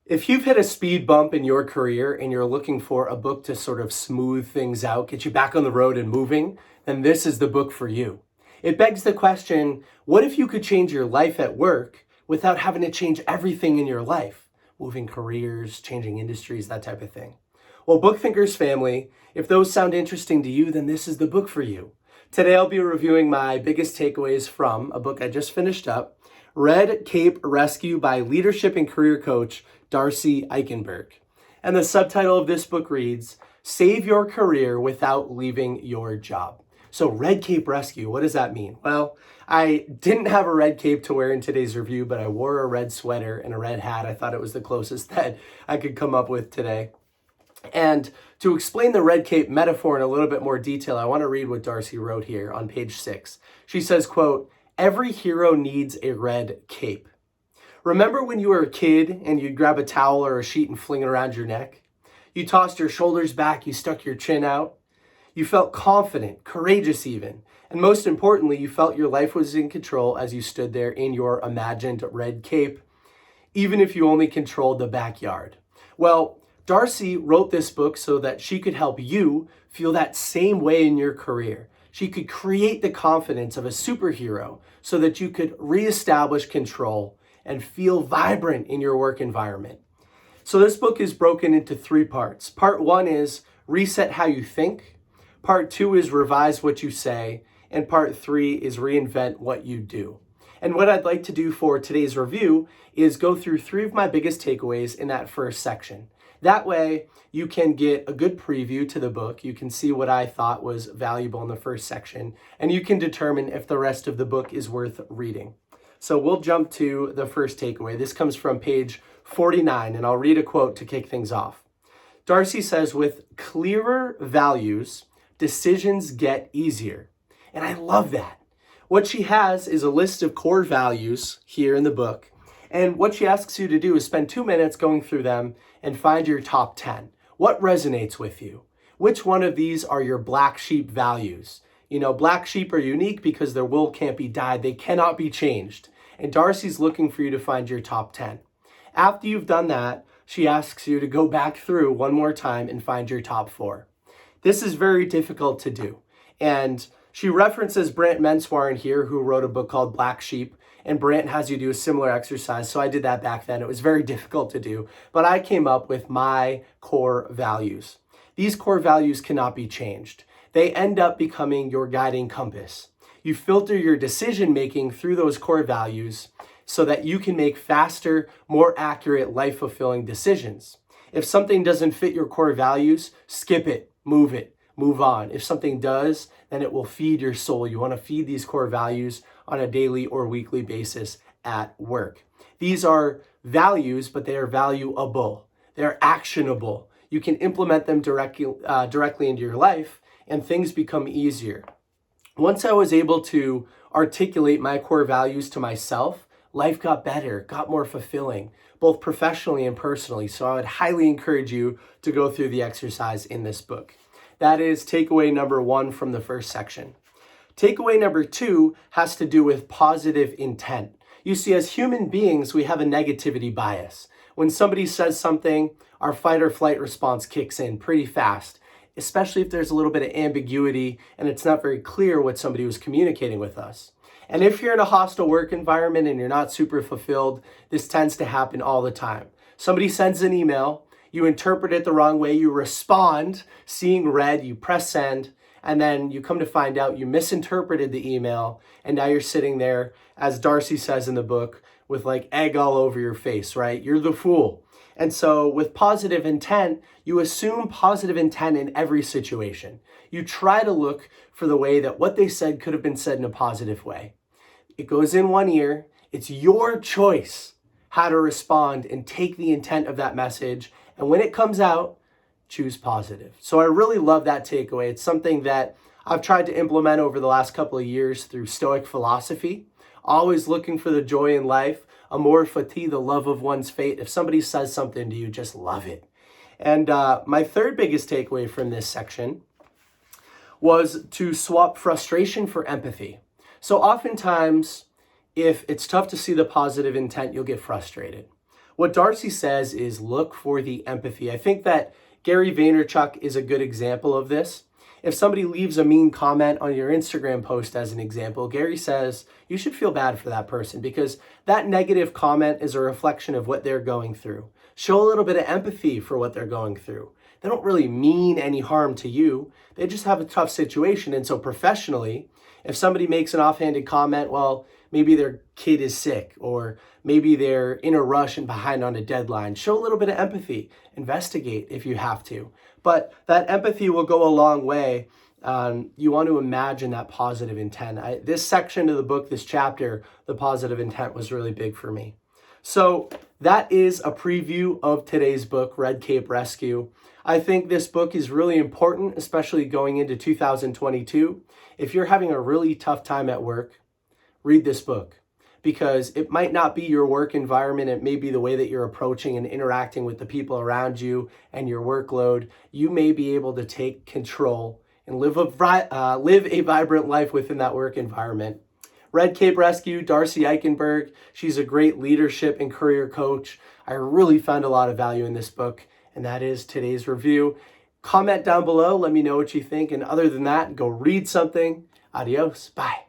If you've hit a speed bump in your career and you're looking for a book to sort of smooth things out, get you back on the road and moving, then this is the book for you. It begs the question, what if you could change your life at work without having to change everything in your life? Moving careers, changing industries, that type of thing. Well, Book Thinkers family, if those sound interesting to you, then this is the book for you. Today I'll be reviewing my biggest takeaways from a book I just finished up, Red Cape Rescue by leadership and career coach Darcy Eikenberg. And the subtitle of this book reads, Save Your Career Without Leaving Your Job. So Red Cape Rescue, what does that mean? Well, I didn't have a red cape to wear in today's review, but I wore a red sweater and a red hat. I thought it was the closest that I could come up with today. And to explain the red cape metaphor in a little bit more detail, I want to read what Darcy wrote here on page 6. She says, quote, every hero needs a red cape. Remember when you were a kid and you'd grab a towel or a sheet and fling it around your neck? You tossed your shoulders back, you stuck your chin out. You felt confident, courageous even. And most importantly, you felt your life was in control as you stood there in your imagined red cape, even if you only controlled the backyard. Well, Darcy wrote this book so that she could help you feel that same way in your career. She could create the confidence of a superhero so that you could reestablish control and feel vibrant in your work environment. So this book is broken into 3 parts. Part 1 is reset how you think. Part 2 is revise what you say. And part 3 is reinvent what you do. And what I'd like to do for today's review is go through 3 of my biggest takeaways in that first section. That way, you can get a good preview to the book. You can see what I thought was valuable in the first section, and you can determine if the rest of the book is worth reading. So we'll jump to the first takeaway. This comes from page 49, and I'll read a quote to kick things off. Darcy says, with clearer values, decisions get easier. And I love that. What she has is a list of core values here in the book. And what she asks you to do is spend 2 minutes going through them and find your top 10. What resonates with you? Which one of these are your black sheep values? You know, black sheep are unique because their wool can't be dyed. They cannot be changed. And Darcy's looking for you to find your top 10. After you've done that, she asks you to go back through one more time and find your top 4. This is very difficult to do. And she references Brant Menswar in here, who wrote a book called Black Sheep. And Brant has you do a similar exercise. So I did that back then. It was very difficult to do. But I came up with my core values. These core values cannot be changed. They end up becoming your guiding compass. You filter your decision-making through those core values so that you can make faster, more accurate, life-fulfilling decisions. If something doesn't fit your core values, skip it, move on. If something does, then it will feed your soul. You want to feed these core values on a daily or weekly basis at work. These are values, but they are valuable. They're actionable. You can implement them directly into your life, and things become easier. Once I was able to articulate my core values to myself, life got better, got more fulfilling, both professionally and personally. So I would highly encourage you to go through the exercise in this book. That is takeaway number 1 from the first section. Takeaway number 2 has to do with positive intent. You see, as human beings, we have a negativity bias. When somebody says something, our fight or flight response kicks in pretty fast, especially if there's a little bit of ambiguity and it's not very clear what somebody was communicating with us. And if you're in a hostile work environment and you're not super fulfilled, this tends to happen all the time. Somebody sends an email, you interpret it the wrong way, you respond, seeing red, you press send, and then you come to find out you misinterpreted the email, and now you're sitting there, as Darcy says in the book, with like egg all over your face, right? You're the fool. And so with positive intent, you assume positive intent in every situation. You try to look for the way that what they said could have been said in a positive way. It goes in one ear. It's your choice how to respond and take the intent of that message. And when it comes out, choose positive. So I really love that takeaway. It's something that I've tried to implement over the last couple of years through Stoic philosophy. Always looking for the joy in life. Amor fati, the love of one's fate. If somebody says something to you, just love it. And my third biggest takeaway from this section was to swap frustration for empathy. So oftentimes, if it's tough to see the positive intent, you'll get frustrated. What Darcy says is look for the empathy. I think that Gary Vaynerchuk is a good example of this. If somebody leaves a mean comment on your Instagram post, as an example, Gary says you should feel bad for that person because that negative comment is a reflection of what they're going through. Show a little bit of empathy for what they're going through. They don't really mean any harm to you. They just have a tough situation. And so professionally, if somebody makes an offhanded comment, well, maybe their kid is sick or maybe they're in a rush and behind on a deadline, show a little bit of empathy. Investigate if you have to. But that empathy will go a long way. You want to imagine that positive intent. This section of the book, this chapter, the positive intent was really big for me. So that is a preview of today's book, Red Cape Rescue. I think this book is really important, especially going into 2022. If you're having a really tough time at work, read this book because it might not be your work environment. It may be the way that you're approaching and interacting with the people around you and your workload. You may be able to take control and live a vibrant life within that work environment. Red Cape Rescue, Darcy Eikenberg. She's a great leadership and career coach. I really found a lot of value in this book, and that is today's review. Comment down below. Let me know what you think. And other than that, go read something. Adios. Bye.